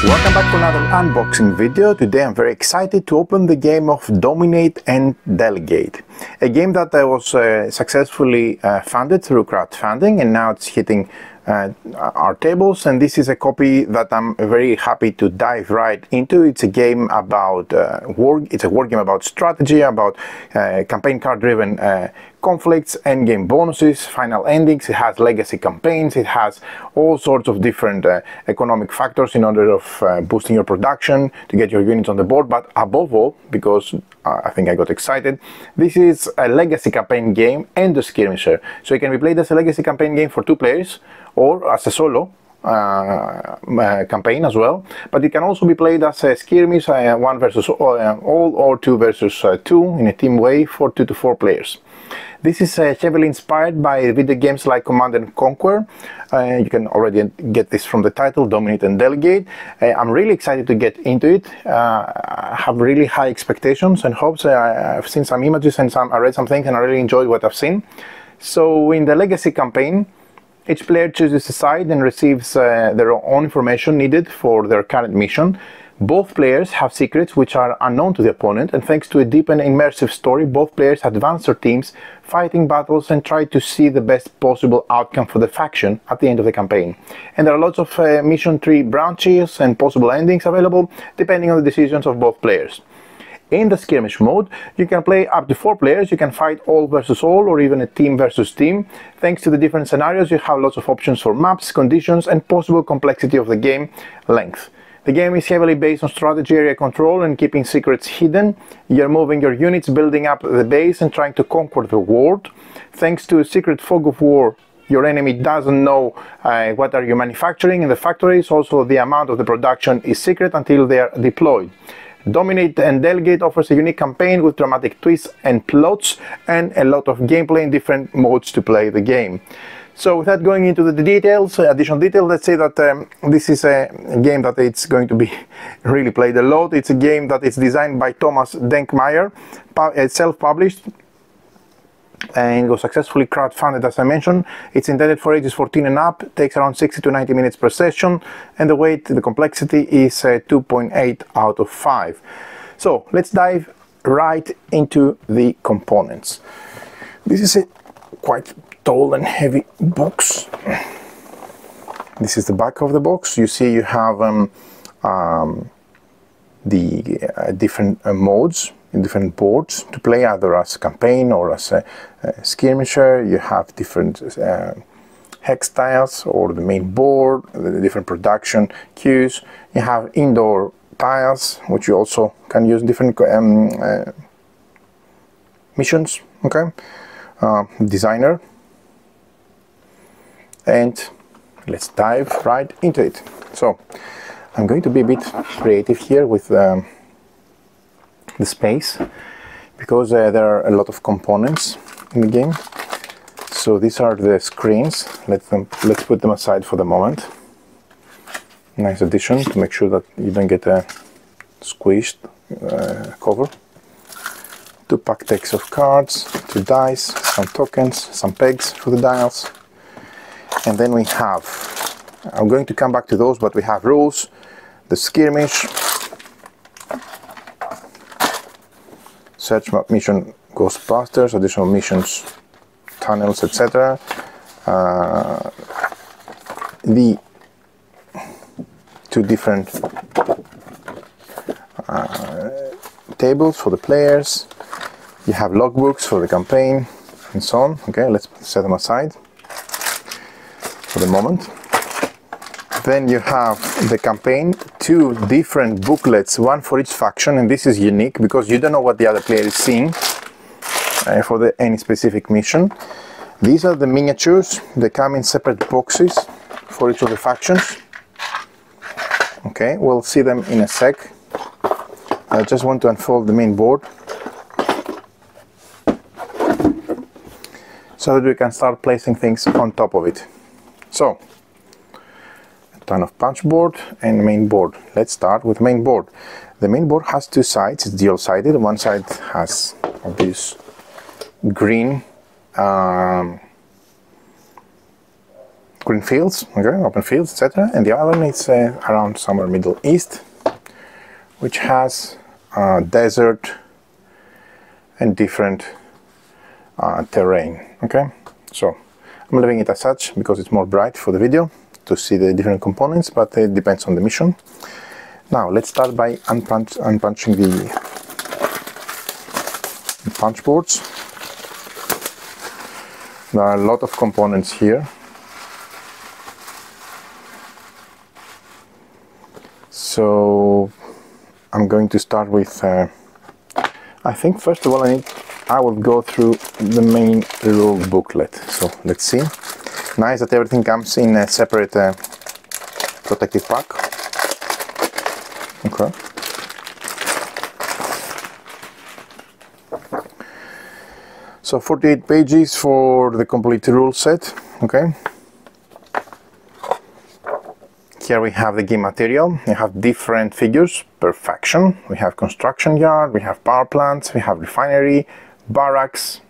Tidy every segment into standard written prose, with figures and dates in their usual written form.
Welcome back to another unboxing video. Today I'm very excited to open the game of Dominate and Delegate, a game that was successfully funded through crowdfunding, and now it's hitting our tables, and this is a copy that I'm very happy to dive right into. It's a game about it's a war game about strategy, about campaign card driven conflicts, endgame bonuses, final endings. It has legacy campaigns, it has all sorts of different economic factors in order of boosting your production to get your units on the board. But above all, because I think I got excited, this is a legacy campaign game and a skirmisher, so it can be played as a legacy campaign game for 2 players or as a solo campaign as well, but it can also be played as a skirmish, 1 versus all or 2 versus 2 in a team way for 2 to 4 players. This is heavily inspired by video games like Command & Conquer. You can already get this from the title, Dominate and Delegate. I'm really excited to get into it. I have really high expectations and hopes. I've seen some images and I read some things and I really enjoyed what I've seen. So in the legacy campaign, each player chooses a side and receives their own information needed for their current mission. Both players have secrets which are unknown to the opponent, and thanks to a deep and immersive story, both players advance their teams, fighting battles and try to see the best possible outcome for the faction at the end of the campaign. And there are lots of mission tree branches and possible endings available depending on the decisions of both players. In the skirmish mode, you can play up to 4 players, you can fight all versus all or even a team versus team. Thanks to the different scenarios, you have lots of options for maps, conditions and possible complexity of the game length. The game is heavily based on strategy, area control and keeping secrets hidden. You're moving your units, building up the base and trying to conquer the world. Thanks to a secret fog of war, your enemy doesn't know what are you manufacturing in the factories. Also, the amount of the production is secret until they are deployed. Dominate and Delegate offers a unique campaign with dramatic twists and plots and a lot of gameplay in different modes to play the game. So without going into the details, additional details, let's say that this is a game that it's going to be really played a lot. It's a game that is designed by Thomas Denkmeyer, self-published, and it was successfully crowdfunded, as I mentioned. It's intended for ages 14 and up, takes around 60 to 90 minutes per session, and the weight, the complexity is 2.8 out of 5. So let's dive right into the components. This is a quite tall and heavy box. This is the back of the box. You see you have the different modes in different boards to play, either as campaign or as a skirmisher. You have different hex tiles or the main board, the different production queues. You have indoor tiles, which you also can use different missions. Okay, designer. And let's dive right into it. So I'm going to be a bit creative here with the space, because there are a lot of components in the game. So these are the screens. Let's put them aside for the moment. Nice addition to make sure that you don't get a squished cover. 2 pack decks of cards, 2 dice, some tokens, some pegs for the dials. And then we have, I'm going to come back to those, but we have rules, the skirmish, search map mission, Ghostbusters, additional missions, tunnels, etc. The 2 different tables for the players. You have logbooks for the campaign and so on. Okay, let's set them aside for the moment. Then you have the campaign, 2 different booklets, 1 for each faction, and this is unique because you don't know what the other player is seeing for any specific mission. These are the miniatures. They come in separate boxes for each of the factions. Okay, we'll see them in a sec. I just want to unfold the main board so that we can start placing things on top of it. So, a ton of punch board and main board. Let's start with main board. The main board has 2 sides, it's dual-sided. One side has this green green fields, okay, open fields, etc. And the other one is around somewhere Middle East, which has desert and different terrain. Okay, so I'm leaving it as such because it's more bright for the video to see the different components, but it depends on the mission. Now let's start by unpunching the punch boards. There are a lot of components here. So I'm going to start with, I think first of all I will go through the main rule booklet. So let's see. Nice that everything comes in a separate protective pack. Okay. So 48 pages for the complete rule set. Okay. Here we have the game material. We have different figures per faction. We have construction yard, we have power plants, we have refinery, barracks,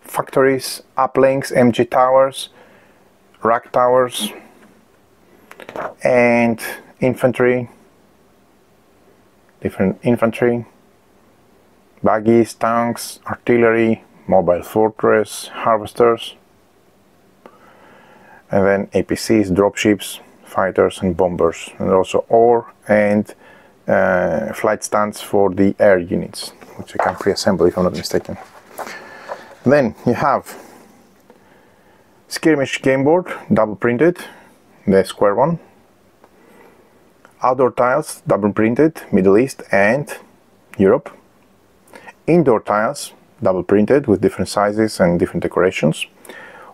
factories, uplinks, MG towers, rack towers, and infantry, different infantry, buggies, tanks, artillery, mobile fortress, harvesters, and then APCs, dropships, fighters and bombers, and also ore and flight stands for the air units, which you can pre-assemble if I'm not mistaken. Then you have skirmish game board, double printed, the square one. Outdoor tiles, double printed, Middle East and Europe. Indoor tiles, double printed with different sizes and different decorations.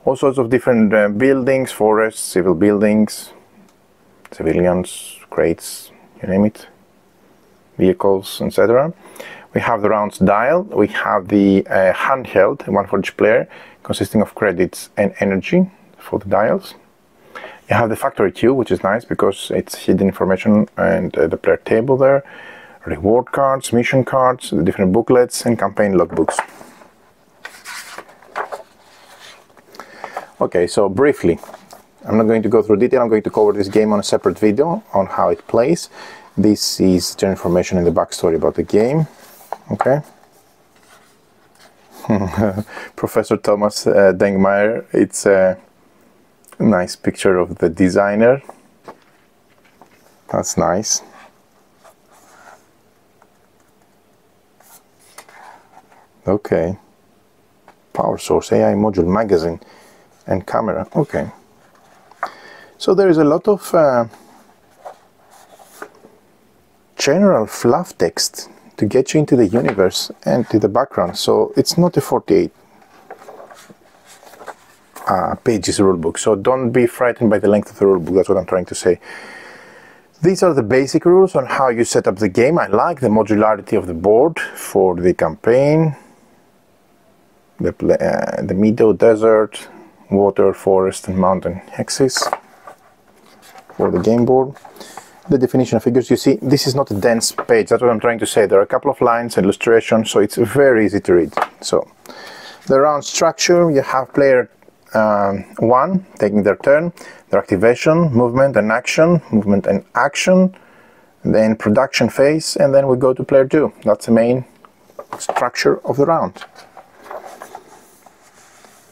All sorts of different buildings, forests, civil buildings, civilians, crates, you name it, vehicles, etc. We have the rounds dial, we have the handheld, one for each player, consisting of credits and energy for the dials. You have the factory queue, which is nice because it's hidden information and the player table there, reward cards, mission cards, the different booklets and campaign logbooks. Okay, so briefly, I'm not going to go through detail, I'm going to cover this game on a separate video on how it plays. This is general information in the backstory about the game. Okay. Professor Thomas Dengmeyer, it's a nice picture of the designer. That's nice. Okay. Power source, AI module, magazine and camera. Okay. So there is a lot of general fluff text to get you into the universe and to the background. So it's not a 48 pages rulebook. So don't be frightened by the length of the rulebook. That's what I'm trying to say. These are the basic rules on how you set up the game. I like the modularity of the board for the campaign. The meadow, desert, water, forest and mountain hexes for the game board. The definition of figures, you see, this is not a dense page. That's what I'm trying to say. There are a couple of lines, illustrations, so it's very easy to read. So the round structure, you have player 1 taking their turn, their activation, movement and action, then production phase, and then we go to player 2. That's the main structure of the round.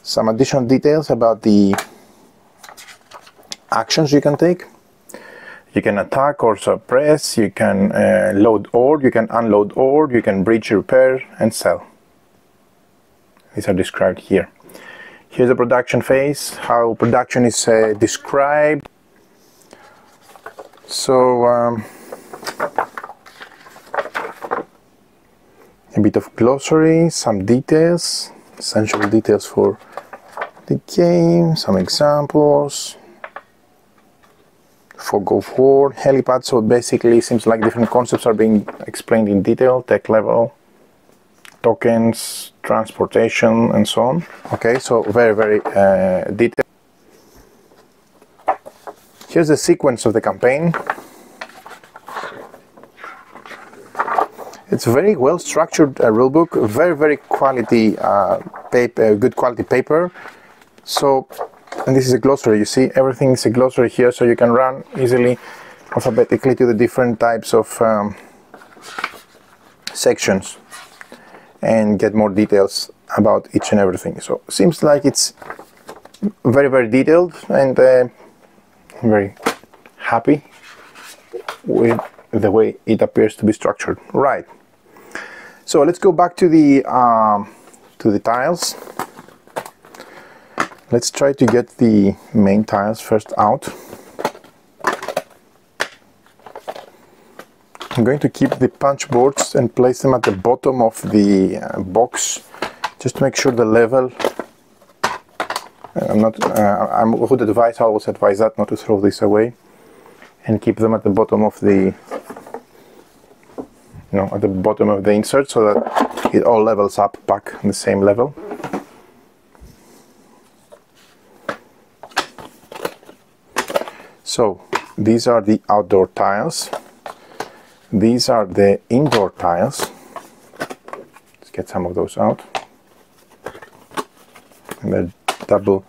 Some additional details about the actions you can take. You can attack or suppress, you can load ore, you can unload ore, you can breach, repair and sell. These are described here. Here's the production phase, how production is described. So a bit of glossary, some details, essential details for the game, some examples. Fog of war, helipad, so basically seems like different concepts are being explained in detail, tech level, tokens, transportation and so on. Okay, so very detailed. Here's the sequence of the campaign. It's a very well structured rulebook, very quality paper, good quality paper. So And this is a glossary. You see, everything is a glossary here, so you can run easily alphabetically to the different types of sections and get more details about each and everything. So seems like it's very, very detailed, and I'm very happy with the way it appears to be structured. Right. So let's go back to the tiles. Let's try to get the main tiles first out. I'm going to keep the punch boards and place them at the bottom of the box, just to make sure the level. I would advise, I always advise that not to throw this away, and keep them at the bottom of the, at the bottom of the insert, so that it all levels up back on the same level. So these are the outdoor tiles. These are the indoor tiles. Let's get some of those out. And they're double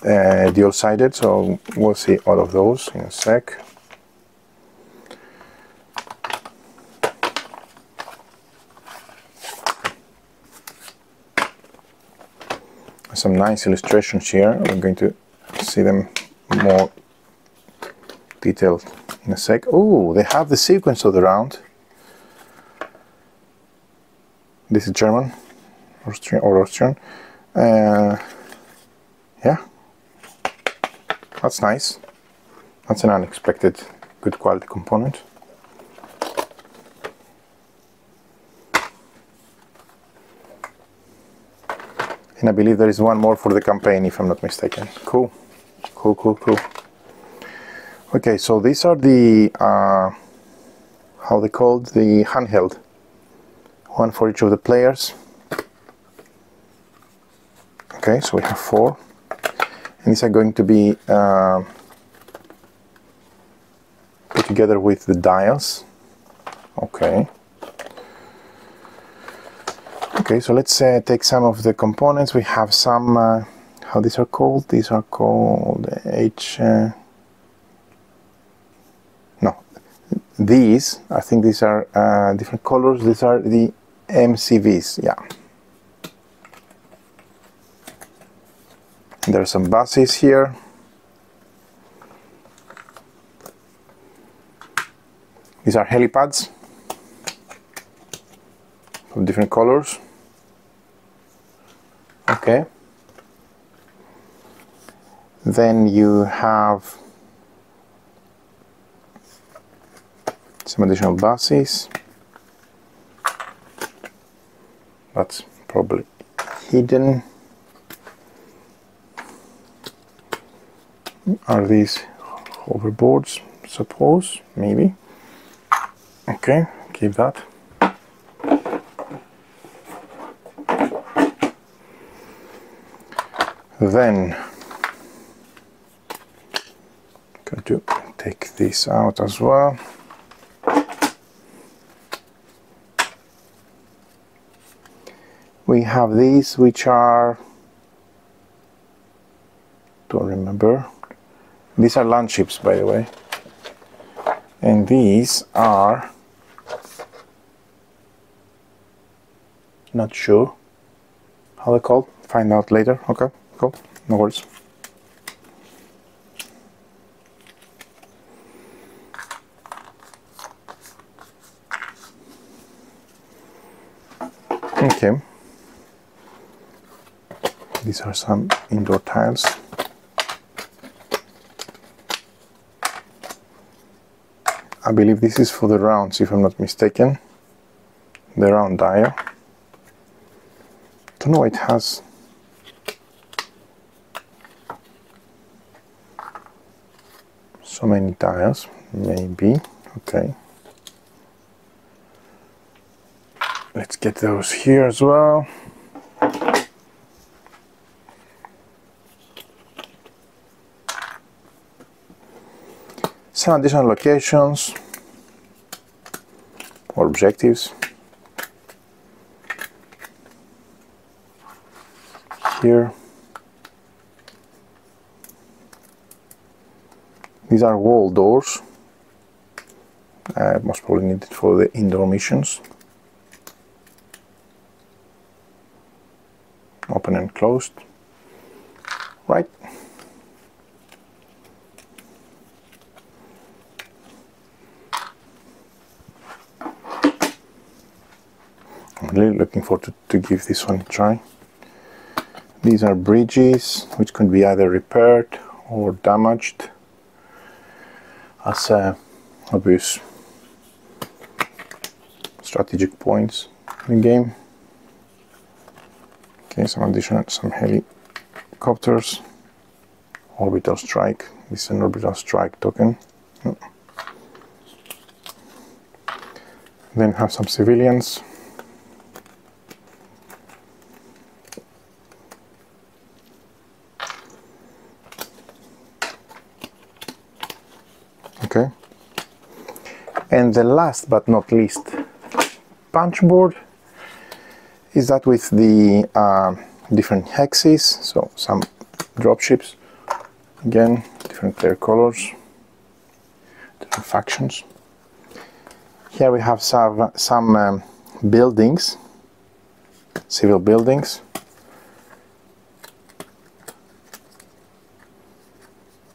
dual-sided, so we'll see all of those in a sec. Some nice illustrations here. We're going to see them more detailed in a sec. Oh, they have the sequence of the round. This is German, Austrian. Yeah, that's nice. That's an unexpected good quality component. And I believe there is one more for the campaign, if I'm not mistaken. Cool. Cool, cool, cool. Okay, so these are the, how they called, the handheld. One for each of the players. Okay, so we have 4. And these are going to be put together with the dials. Okay. Okay, so let's take some of the components. We have some, how these are called? These are called these, I think these are different colors. These are the MCVs, yeah. There are some buses here. These are helipads of different colors. Okay. Then you have some additional buses. That's probably hidden. Are these hoverboards? Suppose, maybe. Okay, keep that. Then going to take this out as well. We have these, which are, don't remember. These are land ships, by the way. And these are, not sure how they're called. Find out later. Okay, cool. No worries. Okay. These are some indoor tiles. I believe this is for the rounds, if I'm not mistaken. The round dial. Don't know, it has so many tiles, maybe. Okay. Let's get those here as well. Some additional locations or objectives. Here. These are wall doors, most probably needed for the indoor missions. Open and closed. Right. I'm really looking forward to give this one a try. These are bridges which can be either repaired or damaged as obvious strategic points in the game. Okay, some helicopters. Orbital strike. This is an orbital strike token. Then have some civilians. Okay. And the last but not least punch board is that with the different hexes, so some dropships, again different player colors, different factions. Here we have some buildings, civil buildings.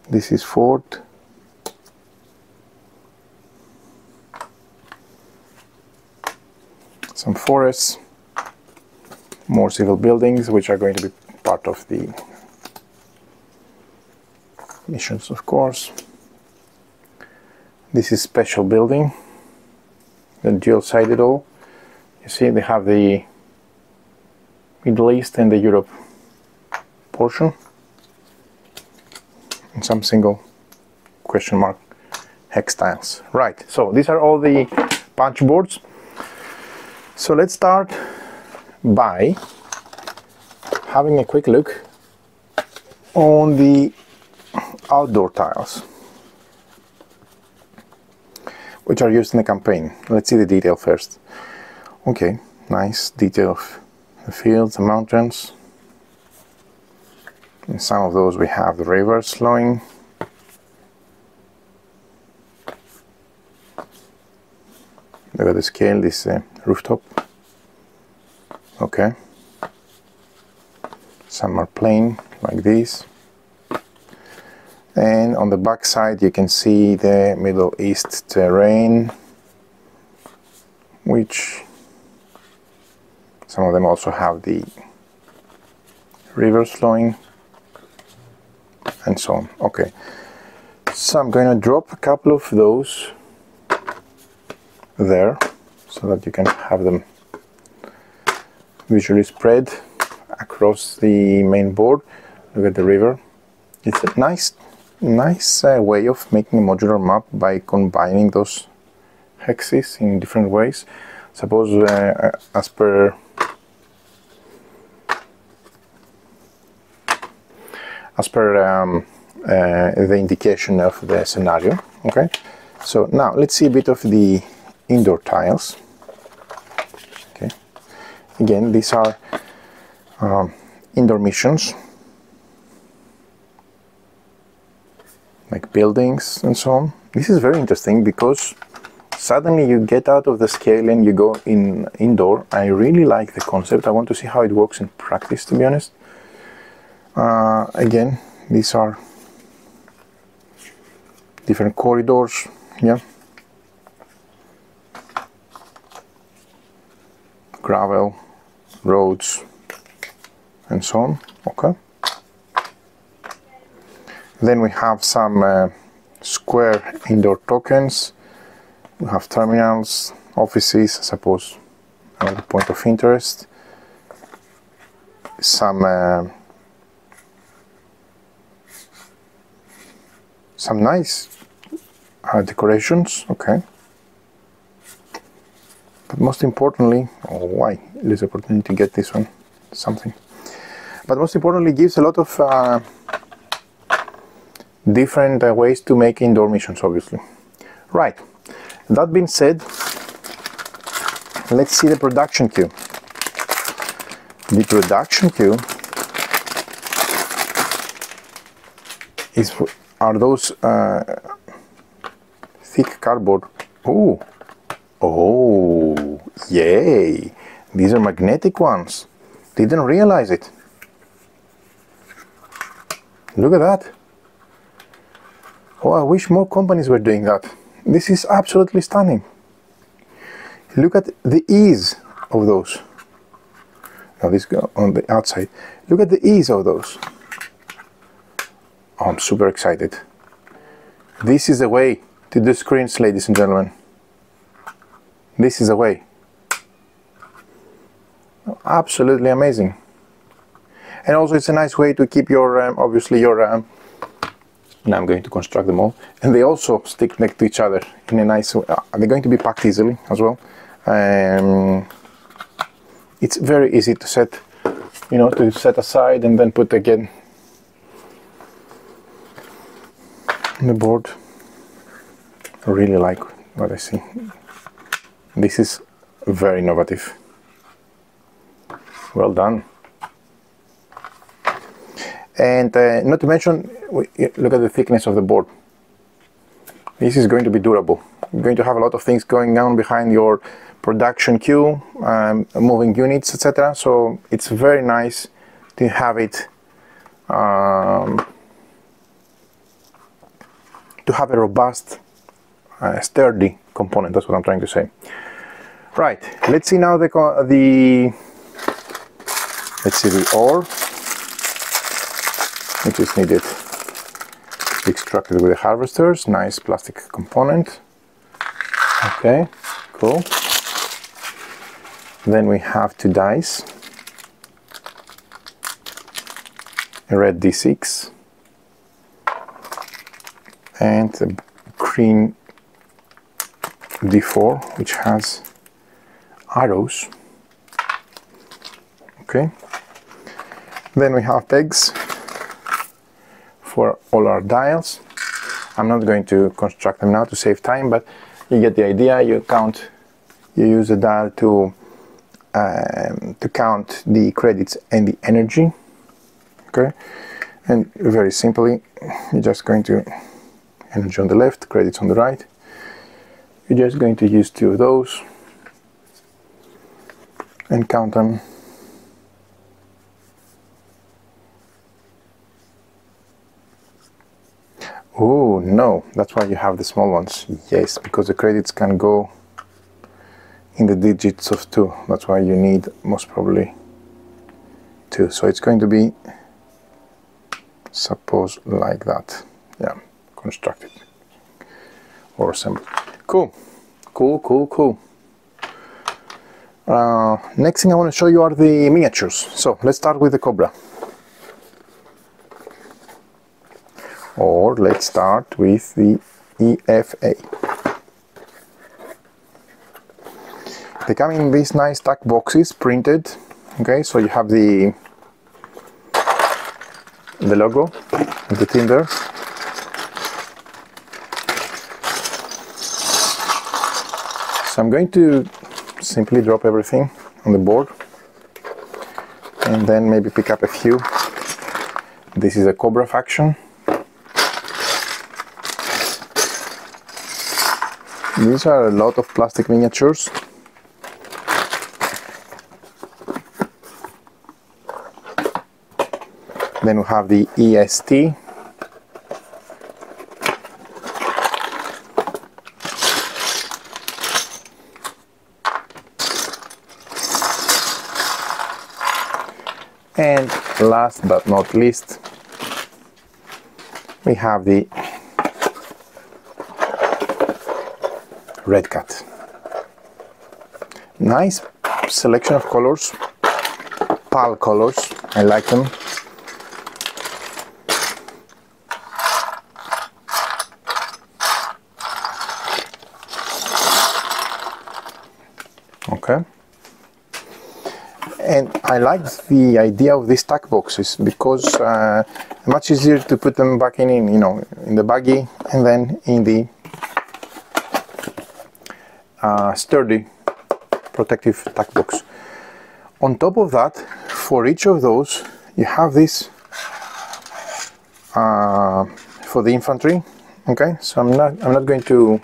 This is fort. Some forests, more civil buildings, which are going to be part of the missions, of course. This is special building, the dual-sided all. You see they have the Middle East and the Europe portion, and some single question mark hex tiles. Right, so these are all the punch boards. So let's start by having a quick look on the outdoor tiles which are used in the campaign. Let's see the detail first. Okay, nice detail of the fields, the mountains. In some of those we have the rivers flowing. Look at the scale, this rooftop. Okay. Some are plain, like this. And on the back side you can see the Middle East terrain, which some of them also have the rivers flowing, and so on. Okay. So I'm going to drop a couple of those there so that you can have them visually spread across the main board. Look at the river. It's a nice way of making a modular map by combining those hexes in different ways. Suppose as per the indication of the scenario. Okay, so now let's see a bit of the indoor tiles. Okay, again these are indoor missions like buildings and so on. This is very interesting because suddenly you get out of the scale and you go indoor. I really like the concept. I want to see how it works in practice, to be honest. Again, these are different corridors, yeah, gravel, roads, and so on. Okay. Then we have some square indoor tokens. We have terminals, offices, I suppose, another point of interest. Some nice decorations, okay. But most importantly, oh, why? There's opportunity to get this one, something. But most importantly, it gives a lot of different ways to make indoor missions, obviously. Right, that being said, let's see the production queue. The production queue is are those thick cardboard. Oh, oh, yay! These are magnetic ones. Didn't realize it. Look at that. Oh, I wish more companies were doing that. This is absolutely stunning. Look at the ease of those. Now this go on the outside. Look at the ease of those. Oh, I'm super excited. This is the way to do screens, ladies and gentlemen. This is the way. Absolutely amazing. And also it's a nice way to keep your, obviously your, now I'm going to construct them all. And they also stick next to each other in a nice way. They're going to be packed easily as well. It's very easy to set, you know, to set aside and then put again on the board. I really like what I see. This is very innovative. Well done. And not to mention, look at the thickness of the board. This is going to be durable. You're going to have a lot of things going on behind your production queue, moving units, etc. So it's very nice to have it, to have a robust, sturdy component. That's what I'm trying to say. Right. Let's see now let's see the ore, which is needed to be extracted with the harvesters. Nice plastic component. Okay, cool. Then we have 2 dice, a red D6 and a green D4, which has arrows. Okay. Then we have pegs for all our dials. I'm not going to construct them now to save time, but you get the idea. You count, you use the dial to count the credits and the energy. Okay, and very simply, you're just going to energy on the left, credits on the right. You're just going to use 2 of those and count them. Oh no, that's why you have the small ones. Yes, because the credits can go in the digits of 2. That's why you need most probably 2. So it's going to be, suppose, like that. Yeah, constructed or assembled. Cool, cool, cool, cool. Next thing I want to show you are the miniatures. So let's start with the Cobra. Or let's start with the EFA. They come in these nice stack boxes, printed. Okay, so you have the logo of the team there. So I'm going to simply drop everything on the board and then maybe pick up a few. This is a Cobra faction. These are a lot of plastic miniatures. Then we have the EST. And last but not least, we have the Red Cat. Nice selection of colors, PAL colors, I like them. Okay. And I like the idea of these stack boxes because much easier to put them back in, you know, in the baggie and then in the sturdy protective stack box. On top of that, for each of those, you have this for the infantry. Okay, so I'm not going to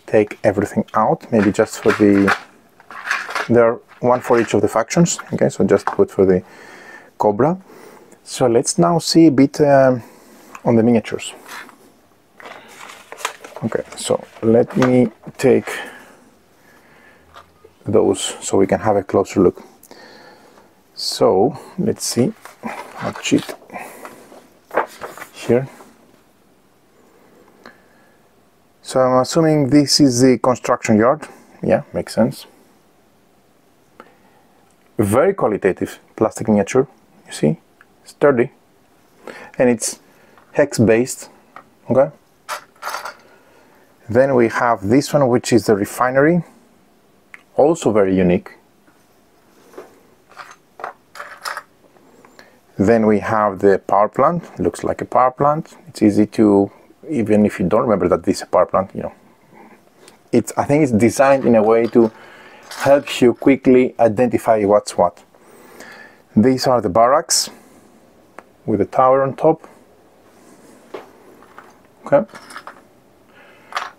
take everything out. Maybe just for the, there are one for each of the factions. Okay, so just put for the Cobra. So let's now see a bit on the miniatures. Okay, so let me take those so we can have a closer look. So let's see what sheet here. So I'm assuming this is the construction yard. Yeah, makes sense. Very qualitative plastic miniature, you see, sturdy, and it's hex based. Okay. Then we have this one, which is the refinery, also very unique. Then we have the power plant. Looks like a power plant. It's easy to, even if you don't remember that this is a power plant, you know, I think it's designed in a way to help you quickly identify what's what. These are the barracks with a tower on top. Okay.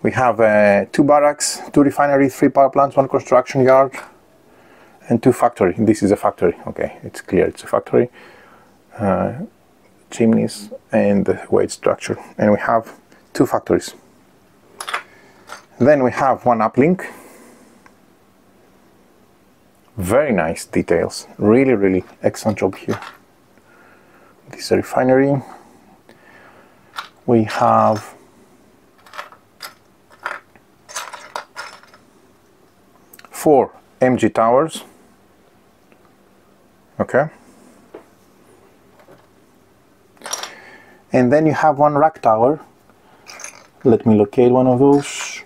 We have 2 barracks, 2 refineries, 3 power plants, 1 construction yard, and 2 factory. This is a factory. Okay, it's clear it's a factory. Chimneys and the weight structure. And we have 2 factories. Then we have 1 uplink. Very nice details. Really, really excellent job here. This is a refinery. We have four MG towers. Okay. And then you have 1 rack tower. Let me locate one of those.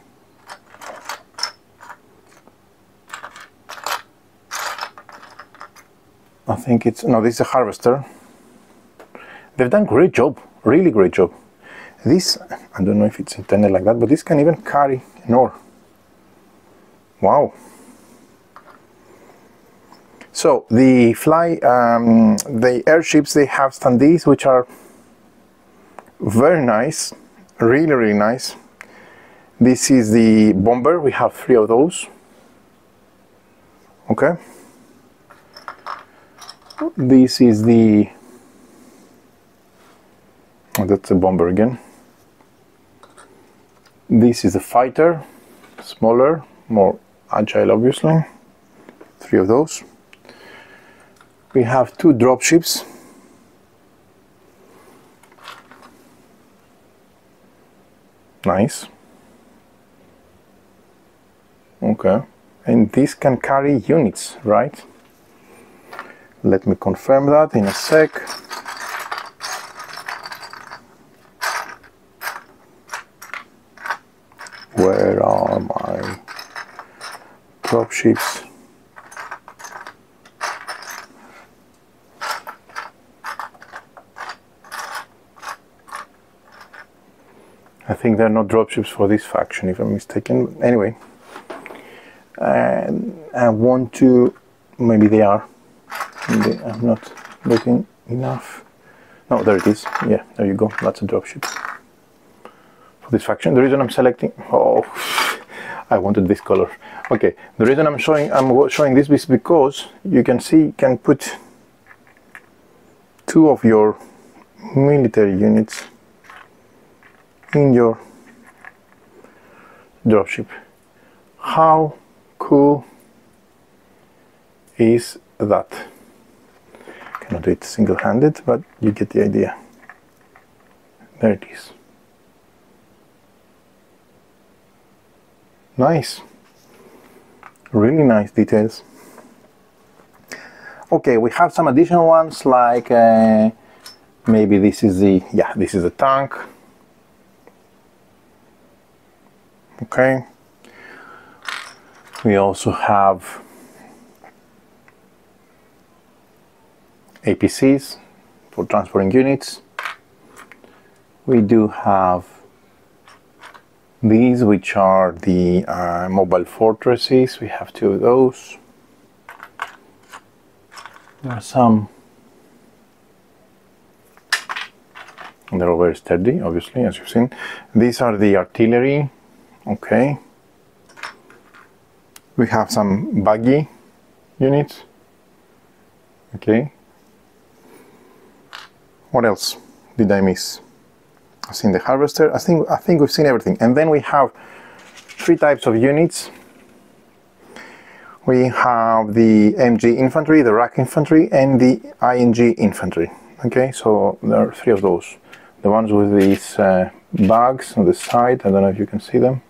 I think it's, no, this is a harvester. They've done great job, really great job. This, I don't know if it's intended like that, but this can even carry an ore. Wow. So the the airships, they have standees, which are very nice, really, really nice. This is the bomber. We have 3 of those. Okay. This is the, oh, that's a bomber again. This is a fighter, smaller, more agile, obviously. 3 of those. We have 2 dropships. Nice. Okay. And this can carry units, right? Let me confirm that in a sec. Where are my dropships? I think there are no dropships for this faction, if I'm mistaken. Anyway, I want to, maybe they are. Maybe I'm not looking enough. No, there it is. Yeah, there you go. That's a dropship for this faction. The reason I'm selecting, oh, I wanted this color. Okay, the reason I'm showing this is because you can see, you can put 2 of your military units in your dropship. How cool is that? Cannot do it single-handed, but you get the idea. There it is. Nice. Really nice details. Okay, we have some additional ones, like maybe this is the, yeah, this is a tank. Okay. We also have APCs for transporting units. We do have these, which are the mobile fortresses. We have 2 of those. There are some They're all very sturdy, obviously, as you've seen. These are the artillery. Okay. We have some buggy units. Okay. What else did I miss? I've seen the harvester. I think we've seen everything. And then we have 3 types of units. We have the MG infantry, the rack infantry, and the ING infantry. Okay, so there are 3 of those. The ones with these bags on the side. I don't know if you can see them.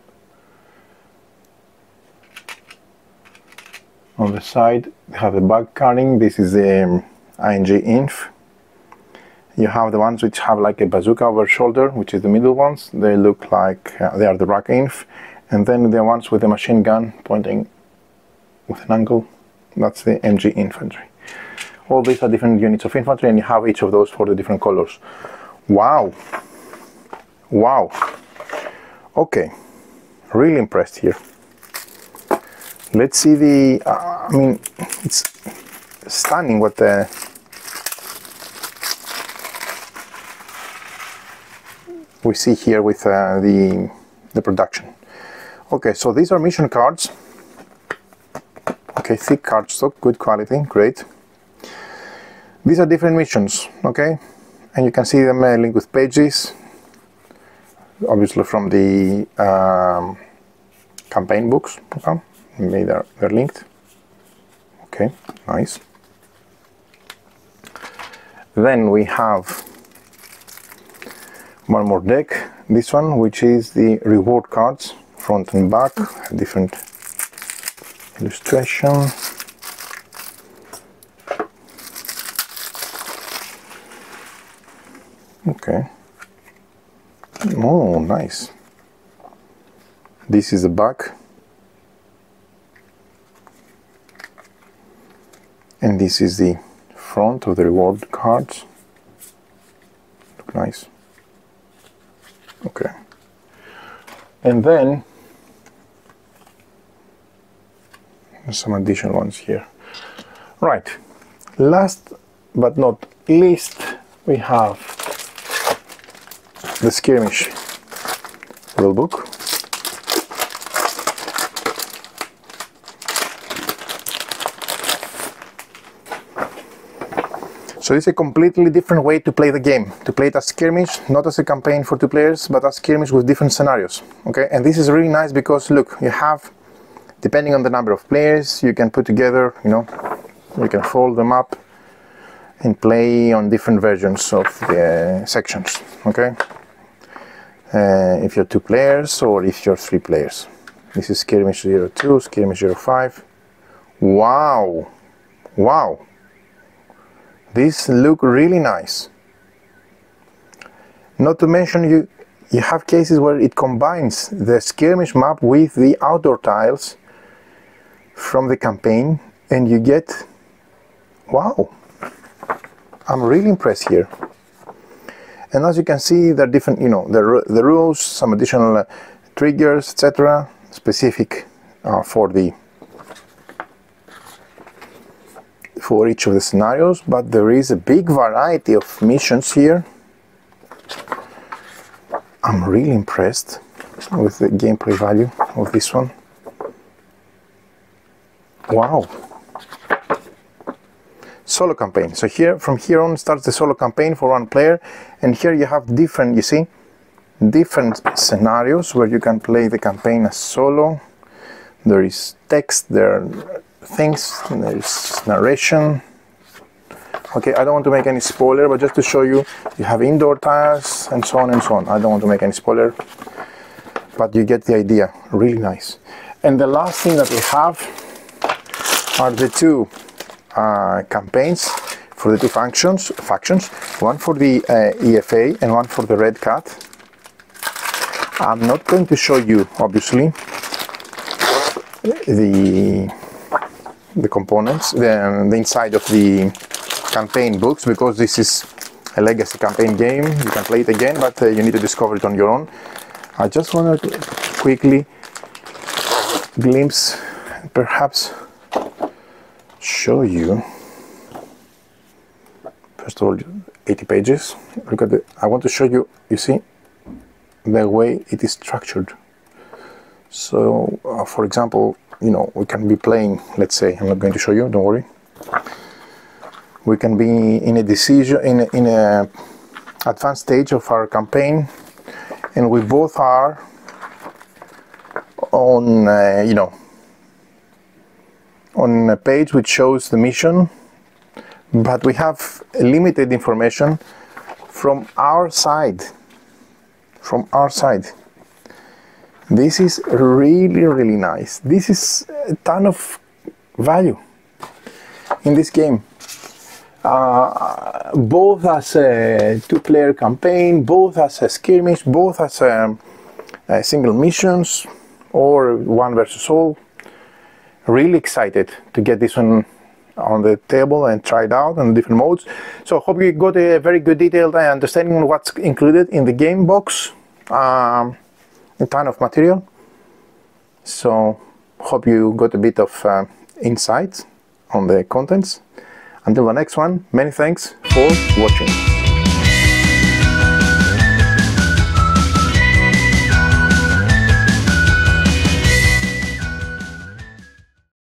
On the side, they have the bag carrying. This is the ING inf. You have the ones which have like a bazooka over shoulder, which is the middle ones. They look like they are the rack inf. And then the ones with the machine gun pointing with an angle, that's the MG infantry. All these are different units of infantry, and you have each of those for the different colors. Wow. Wow. Okay. Really impressed here. Let's see the, I mean, it's stunning what the we see here with the production. Okay, so these are mission cards. Okay, thick cardstock, good quality, great. These are different missions, okay, and you can see them linked with pages, obviously from the campaign books. Okay, maybe they're linked. Okay, nice. Then we have one more deck, this one, which is the reward cards, front and back, different illustration. Okay. Oh, nice. This is the back. And this is the front of the reward cards. Look nice. Okay. And then there's some additional ones here. Right. Last but not least, we have the skirmish rulebook. So it's a completely different way to play the game. To play it as skirmish, not as a campaign for 2 players, but as skirmish with different scenarios. Okay, and this is really nice because look, you have, depending on the number of players, you can put together, you know, you can fold them up and play on different versions of the sections. Okay, if you're 2 players or if you're 3 players. This is skirmish 02, skirmish 05. Wow, wow. These look really nice. Not to mention you have cases where it combines the skirmish map with the outdoor tiles from the campaign, and you get, wow, I'm really impressed here. And as you can see, there are different, you know, the rules, some additional triggers, etc., specific for each of the scenarios, but there is a big variety of missions here. I'm really impressed with the gameplay value of this one. Wow. Solo campaign. So here, from here on, starts the solo campaign for 1 player, and here you have different, you see, different scenarios where you can play the campaign as solo. There is text, there are things, there's narration. Okay, I don't want to make any spoiler, but just to show you, you have indoor tiles and so on and so on. I don't want to make any spoiler, but you get the idea. Really nice. And the last thing that we have are the 2 campaigns for the 2 factions, one for the EFA and one for the Red Cat. I'm not going to show you, obviously, the components, the inside of the campaign books, because this is a legacy campaign game. You can play it again, but you need to discover it on your own. I just want to quickly glimpse, perhaps show you, first of all, 80 pages. Look at it. I want to show you, you see, the way it is structured. So, for example, you know, we can be playing, let's say, I'm not going to show you, don't worry. We can be in a decision, in a advanced stage of our campaign, and we both are on, you know, on a page which shows the mission, but we have limited information from our side. From our side. This is really, really nice. This is a ton of value in this game. Both as a two-player campaign, both as a skirmish, both as single missions, or one versus all. Really excited to get this one on the table and try it out on different modes. So hope you got a very good detailed understanding of what's included in the game box. A ton of material. So hope you got a bit of insight on the contents. Until the next one, many thanks for watching.